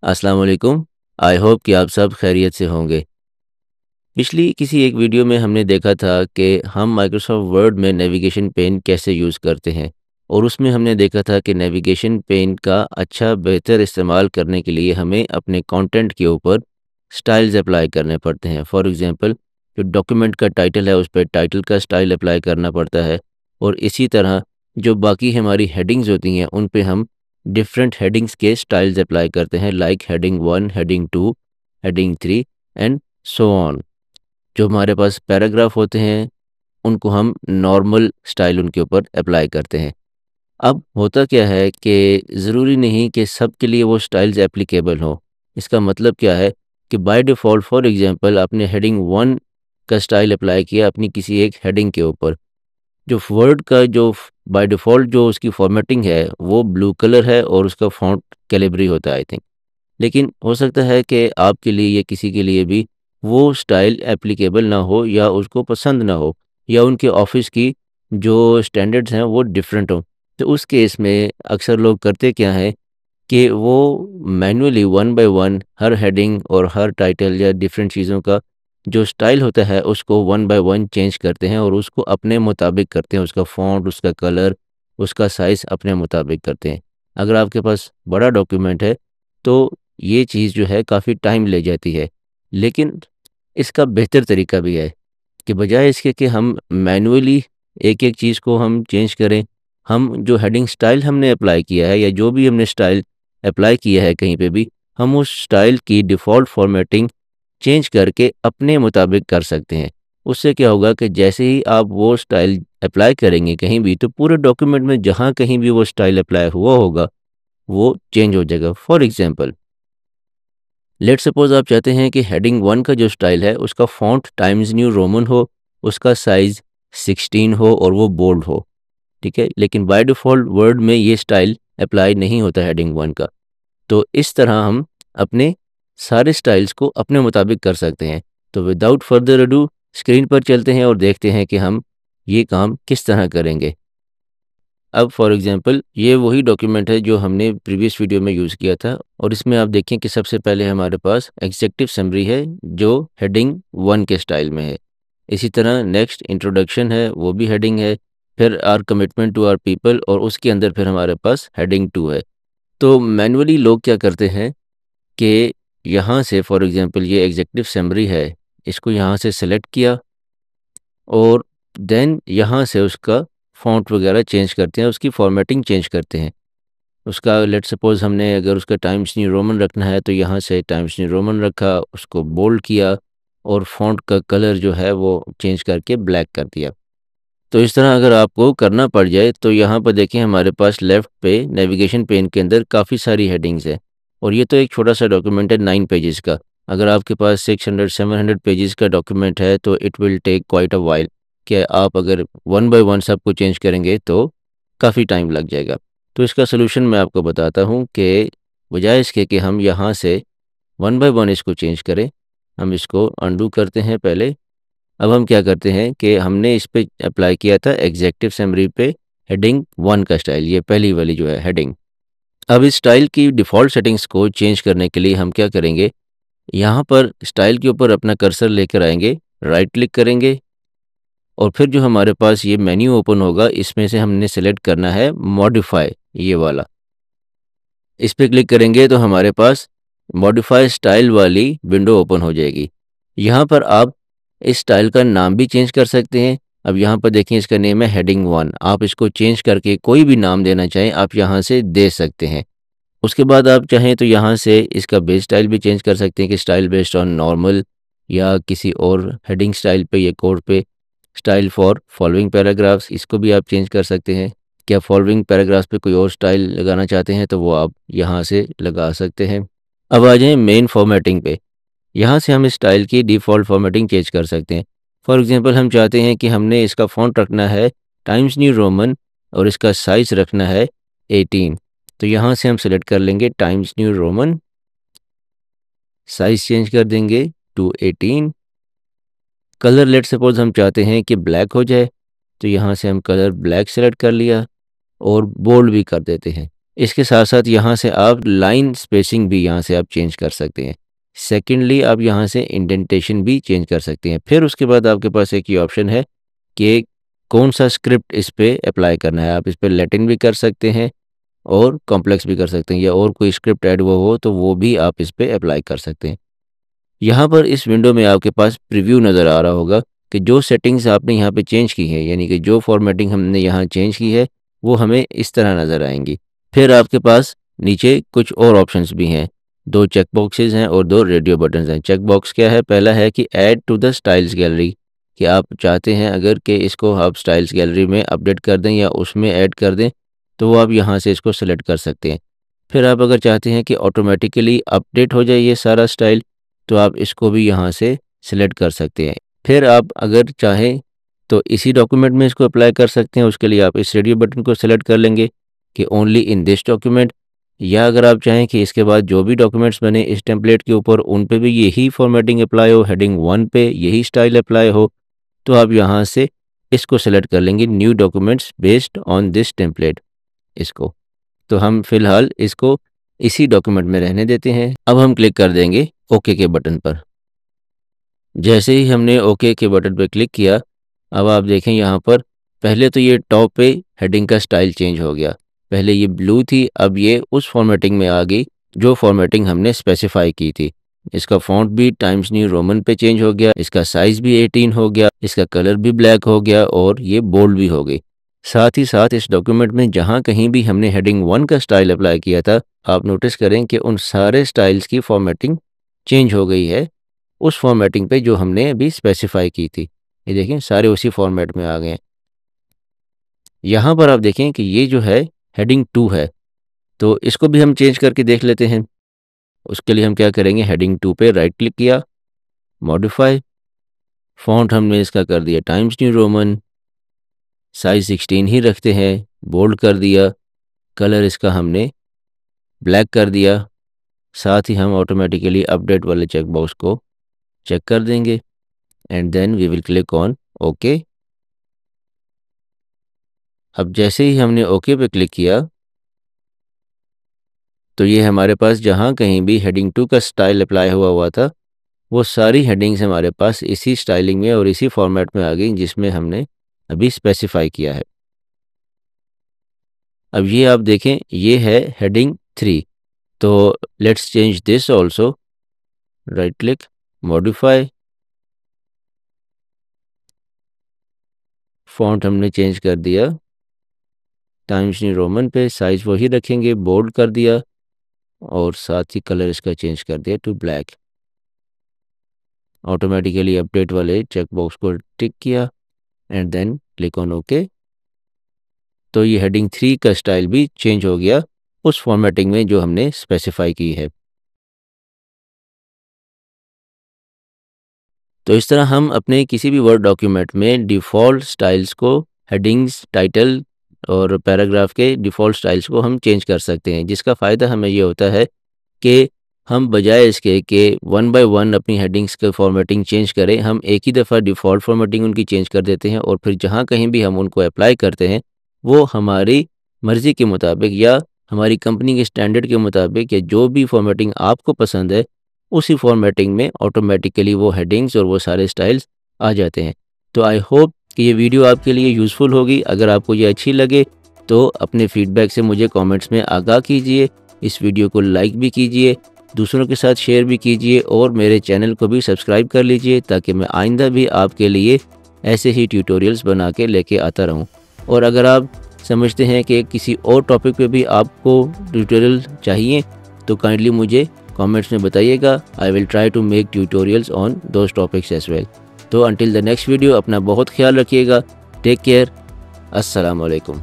अस्सलाम वालेकुम। I hope कि आप सब खैरियत से होंगे। पिछली किसी एक वीडियो में हमने देखा था कि हम माइक्रोसॉफ्ट वर्ड में नेविगेशन पेन कैसे यूज़ करते हैं और उसमें हमने देखा था कि नेविगेशन पेन का अच्छा बेहतर इस्तेमाल करने के लिए हमें अपने कंटेंट के ऊपर स्टाइल्स अप्लाई करने पड़ते हैं। फॉर एग्ज़ाम्पल जो डॉक्यूमेंट का टाइटल है उस पे टाइटल का स्टाइल अप्लाई करना पड़ता है और इसी तरह जो बाकी हमारी हेडिंग्स होती हैं उन पे हम डिफरेंट हेडिंग्स के स्टाइल्स अप्लाई करते हैं like heading 1, heading 2, heading 3 and so on. जो हमारे पास पैराग्राफ होते हैं उनको हम नॉर्मल स्टाइल उनके ऊपर अप्लाई करते हैं। अब होता क्या है कि ज़रूरी नहीं कि सब के लिए वो स्टाइल्स एप्लीकेबल हों। इसका मतलब क्या है कि बाय डिफ़ॉल्ट फॉर एग्ज़ाम्पल आपने हेडिंग 1 का स्टाइल अप्लाई किया अपनी किसी एक हेडिंग के ऊपर। जो वर्ड का जो बाय डिफ़ॉल्ट जो उसकी फ़ॉर्मेटिंग है वो ब्लू कलर है और उसका फ़ॉन्ट कैलिब्री होता है आई थिंक। लेकिन हो सकता है कि आपके लिए या किसी के लिए भी वो स्टाइल एप्लीकेबल ना हो या उसको पसंद ना हो या उनके ऑफ़िस की जो स्टैंडर्ड्स हैं वो डिफरेंट हों। तो उस केस में अक्सर लोग करते क्या हैं कि वो manually one by one her heading और हर टाइटल या डिफरेंट चीज़ों का जो स्टाइल होता है उसको वन बाय वन चेंज करते हैं और उसको अपने मुताबिक करते हैं। उसका फ़ॉन्ट, उसका कलर, उसका साइज़ अपने मुताबिक करते हैं। अगर आपके पास बड़ा डॉक्यूमेंट है तो ये चीज़ जो है काफ़ी टाइम ले जाती है। लेकिन इसका बेहतर तरीका भी है कि बजाय इसके कि हम मैन्युअली एक-एक चीज़ को हम चेंज करें, हम जो हेडिंग स्टाइल हमने अप्लाई किया है या जो भी हमने स्टाइल अप्लाई किया है कहीं पे भी, हम उस स्टाइल की डिफ़ॉल्ट फ़ॉर्मेटिंग चेंज करके अपने मुताबिक कर सकते हैं। उससे क्या होगा कि जैसे ही आप वो स्टाइल अप्लाई करेंगे कहीं भी, तो पूरे डॉक्यूमेंट में जहाँ कहीं भी वो स्टाइल अप्लाई हुआ होगा, वो चेंज हो जाएगा। फॉर एग्ज़ाम्पल लेट्स सपोज़ आप चाहते हैं कि हेडिंग 1 का जो स्टाइल है उसका फ़ॉन्ट टाइम्स न्यू रोमन हो, उसका साइज़ 16 हो और वो बोल्ड हो, ठीक है? लेकिन बाय डिफ़ॉल्ट वर्ड में ये स्टाइल अप्लाई नहीं होता हेडिंग 1 का। तो इस तरह हम अपने सारे स्टाइल्स को अपने मुताबिक कर सकते हैं। तो विदाउट फर्दर अडू स्क्रीन पर चलते हैं और देखते हैं कि हम ये काम किस तरह करेंगे। अब फॉर एग्ज़ाम्पल ये वही डॉक्यूमेंट है जो हमने प्रीवियस वीडियो में यूज़ किया था और इसमें आप देखें कि सबसे पहले हमारे पास एग्जेक्टिव समरी है जो हेडिंग 1 के स्टाइल में है। इसी तरह नेक्स्ट इंट्रोडक्शन है वो भी हेडिंग है, फिर our commitment to our people और उसके अंदर फिर हमारे पास हेडिंग 2 है। तो मैनुअली लोग क्या करते हैं कि यहाँ से फॉर एग्ज़ाम्पल ये एग्जेक्टिव समरी है, इसको यहाँ से सेलेक्ट किया और देन यहाँ से उसका फ़ॉन्ट वगैरह चेंज करते हैं, उसकी फ़ॉर्मेटिंग चेंज करते हैं। उसका लेट्स सपोज़ हमने अगर उसका टाइम्स न्यू रोमन रखना है तो यहाँ से टाइम्स न्यू रोमन रखा, उसको बोल्ड किया और फ़ॉन्ट का कलर जो है वो चेंज करके ब्लैक कर दिया। तो इस तरह अगर आपको करना पड़ जाए तो यहाँ पर देखिए हमारे पास लेफ़्ट पे नेविगेशन पेन के अंदर काफ़ी सारी हेडिंग्स हैं और ये तो एक छोटा-सा डॉक्यूमेंट है 9 पेजेज़ का। अगर आपके पास 600-700 पेजेज़ का डॉक्यूमेंट है तो it will take quite a while कि आप अगर वन बाय वन सबको चेंज करेंगे तो काफ़ी टाइम लग जाएगा। तो इसका सॉल्यूशन मैं आपको बताता हूँ कि बजाय इसके कि हम यहाँ से वन बाय वन इसको चेंज करें, हम इसको अनडू करते हैं पहले। अब हम क्या करते हैं कि हमने इस पे अप्लाई किया था एग्जेक्टिव समरी पे हेडिंग 1 का स्टाइल, ये पहली वाली जो है हेडिंग। अब इस स्टाइल की डिफ़ॉल्ट सेटिंग्स को चेंज करने के लिए हम क्या करेंगे, यहाँ पर स्टाइल के ऊपर अपना कर्सर लेकर आएँगे, राइट क्लिक करेंगे और फिर जो हमारे पास ये मेन्यू ओपन होगा, इसमें से हमने सेलेक्ट करना है मॉडिफ़ाई ये वाला। इस पे क्लिक करेंगे तो हमारे पास मॉडिफ़ाई स्टाइल वाली विंडो ओपन हो जाएगी। यहाँ पर आप इस स्टाइल का नाम भी चेंज कर सकते हैं। अब यहाँ पर देखिए इसका नेम है हेडिंग 1, आप इसको चेंज करके कोई भी नाम देना चाहें आप यहाँ से दे सकते हैं। उसके बाद आप चाहें तो यहाँ से इसका बेस स्टाइल भी चेंज कर सकते हैं कि स्टाइल बेस्ड ऑन नॉर्मल या किसी और हेडिंग स्टाइल पे या कोड पे। स्टाइल फॉर फॉलोइंग पैराग्राफ्स इसको भी आप चेंज कर सकते हैं। क्या फॉलोइंग पैराग्राफ्स पे कोई और स्टाइल लगाना चाहते हैं तो वो आप यहाँ से लगा सकते हैं। अब आ जाएँ मेन फॉर्मेटिंग पे। यहाँ से हम इस स्टाइल की डिफ़ॉल्ट फॉर्मेटिंग चेंज कर सकते हैं। फॉर एग्ज़ाम्पल हम चाहते हैं कि हमने इसका फ़ॉन्ट रखना है टाइम्स न्यू रोमन और इसका साइज़ रखना है 18। तो यहाँ से हम सेलेक्ट कर लेंगे times new Roman, size change कर देंगे टू 18। कलर लेट्स सपोज़ हम चाहते हैं कि ब्लैक हो जाए, तो यहाँ से हम कलर ब्लैक सेलेक्ट कर लिया और बोल्ड भी कर देते हैं। इसके साथ साथ यहाँ से आप लाइन स्पेसिंग भी यहाँ से आप चेंज कर सकते हैं। सेकेंडली आप यहाँ से इंडेंटेशन भी चेंज कर सकते हैं। फिर उसके बाद आपके पास एक ये ऑप्शन है कि कौन सा स्क्रिप्ट इस पे अप्लाई करना है। आप इस पे लैटिन भी कर सकते हैं और कॉम्प्लेक्स भी कर सकते हैं, या और कोई स्क्रिप्ट ऐड हुआ हो तो वो भी आप इस पे अप्लाई कर सकते हैं। यहाँ पर इस विंडो में आपके पास प्रीव्यू नज़र आ रहा होगा कि जो सेटिंग्स आपने यहाँ पे चेंज की है, यानी कि जो फॉर्मेटिंग हमने यहाँ चेंज की है वो हमें इस तरह नज़र आएंगी। फिर आपके पास नीचे कुछ और ऑप्शंस भी हैं, 2 चेक बॉक्सेस हैं और 2 रेडियो बटन्स हैं। चेक बॉक्स क्या है? पहला है कि add to the styles gallery, कि आप चाहते हैं अगर कि इसको आप स्टाइल्स गैलरी में अपडेट कर दें या उसमें ऐड कर दें, तो वो आप यहाँ से इसको सेलेक्ट कर सकते हैं। फिर आप अगर चाहते हैं कि ऑटोमेटिकली अपडेट हो जाए ये सारा स्टाइल, तो आप इसको भी यहाँ से सिलेक्ट कर सकते हैं। फिर आप अगर चाहें तो इसी डॉक्यूमेंट में इसको अप्लाई कर सकते हैं। उसके लिए आप इस रेडियो बटन को सेलेक्ट कर लेंगे कि ओनली इन दिस डॉक्यूमेंट, या अगर आप चाहें कि इसके बाद जो भी डॉक्यूमेंट्स बने इस टेम्पलेट के ऊपर उन पे भी यही फॉर्मेटिंग अप्लाई हो, हेडिंग 1 पे यही स्टाइल अप्लाई हो, तो आप यहाँ से इसको सेलेक्ट कर लेंगे, new documents based on this template इसको। तो हम फिलहाल इसको इसी डॉक्यूमेंट में रहने देते हैं। अब हम क्लिक कर देंगे ओके के बटन पर। जैसे ही हमने ओके के बटन पर क्लिक किया, अब आप देखें यहाँ पर पहले तो ये टॉप पे हेडिंग का स्टाइल चेंज हो गया। पहले ये ब्लू थी, अब ये उस फॉर्मेटिंग में आ गई जो फॉर्मेटिंग हमने स्पेसिफाई की थी। इसका फ़ॉन्ट भी टाइम्स न्यू रोमन पे चेंज हो गया, इसका साइज़ भी 18 हो गया, इसका कलर भी ब्लैक हो गया और ये बोल्ड भी हो गई। साथ ही साथ इस डॉक्यूमेंट में जहाँ कहीं भी हमने हेडिंग 1 का स्टाइल अप्लाई किया था, आप नोटिस करें कि उन सारे स्टाइल्स की फॉर्मेटिंग चेंज हो गई है उस फॉर्मेटिंग पे जो हमने अभी स्पेसिफाई की थी। ये देखें सारे उसी फॉर्मेट में आ गए हैं। यहाँ पर आप देखें कि ये जो है हेडिंग 2 है, तो इसको भी हम चेंज करके देख लेते हैं। उसके लिए हम क्या करेंगे, हेडिंग 2 पे राइट क्लिक किया, मॉडिफाई, फ़ॉन्ट हमने इसका कर दिया टाइम्स न्यू रोमन, साइज़ 16 ही रखते हैं, बोल्ड कर दिया, कलर इसका हमने ब्लैक कर दिया। साथ ही हम ऑटोमेटिकली अपडेट वाले चेक बॉक्स को चेक कर देंगे and then we will click on okay. अब जैसे ही हमने ओके पे क्लिक किया, तो ये हमारे पास जहाँ कहीं भी हेडिंग 2 का स्टाइल अप्लाई हुआ था वो सारी हेडिंग्स हमारे पास इसी स्टाइलिंग में और इसी फॉर्मेट में आ गई जिसमें हमने अभी स्पेसिफाई किया है। अब ये आप देखें, ये है हेडिंग 3, तो let's change this also. Right click, modify, font हमने चेंज कर दिया टाइम्स न्यू रोमन पे, साइज़ वही रखेंगे, बोल्ड कर दिया और साथ ही कलर इसका चेंज कर दिया टू ब्लैक। ऑटोमेटिकली अपडेट वाले चेक बॉक्स को टिक किया and then click on okay. तो ये हेडिंग 3 का स्टाइल भी चेंज हो गया उस फॉर्मेटिंग में जो हमने स्पेसिफाई की है। तो इस तरह हम अपने किसी भी वर्ड डॉक्यूमेंट में डिफ़ॉल्ट स्टाइल्स को, हेडिंग्स, टाइटल और पैराग्राफ के डिफ़ॉल्ट स्टाइल्स को हम चेंज कर सकते हैं, जिसका फ़ायदा हमें ये होता है कि हम बजाय इसके कि 1 बाय 1 अपनी हेडिंग्स के फॉर्मेटिंग चेंज करें, हम एक ही दफ़ा डिफ़ॉल्ट फॉर्मेटिंग उनकी चेंज कर देते हैं और फिर जहाँ कहीं भी हम उनको अप्लाई करते हैं वो हमारी मर्ज़ी के मुताबिक या हमारी कंपनी के स्टैंडर्ड के मुताबिक या जो भी फॉर्मेटिंग आपको पसंद है उसी फॉर्मेटिंग में ऑटोमेटिकली वो हेडिंग्स और वो सारे स्टाइल्स आ जाते हैं। तो आई होप कि ये वीडियो आपके लिए यूज़फुल होगी। अगर आपको ये अच्छी लगे तो अपने फीडबैक से मुझे कमेंट्स में आगाह कीजिए। इस वीडियो को लाइक भी कीजिए, दूसरों के साथ शेयर भी कीजिए और मेरे चैनल को भी सब्सक्राइब कर लीजिए ताकि मैं आइंदा भी आपके लिए ऐसे ही ट्यूटोरियल्स बना के लेके आता रहूँ। और अगर आप समझते हैं कि किसी और टॉपिक पे भी आपको ट्यूटोरियल चाहिए तो काइंडली मुझे कमेंट्स में बताइएगा। I will try to make tutorials on those topics as well. तो अंटिल द नेक्स्ट वीडियो अपना बहुत ख्याल रखिएगा। Take care. अस्सलाम वालेकुम।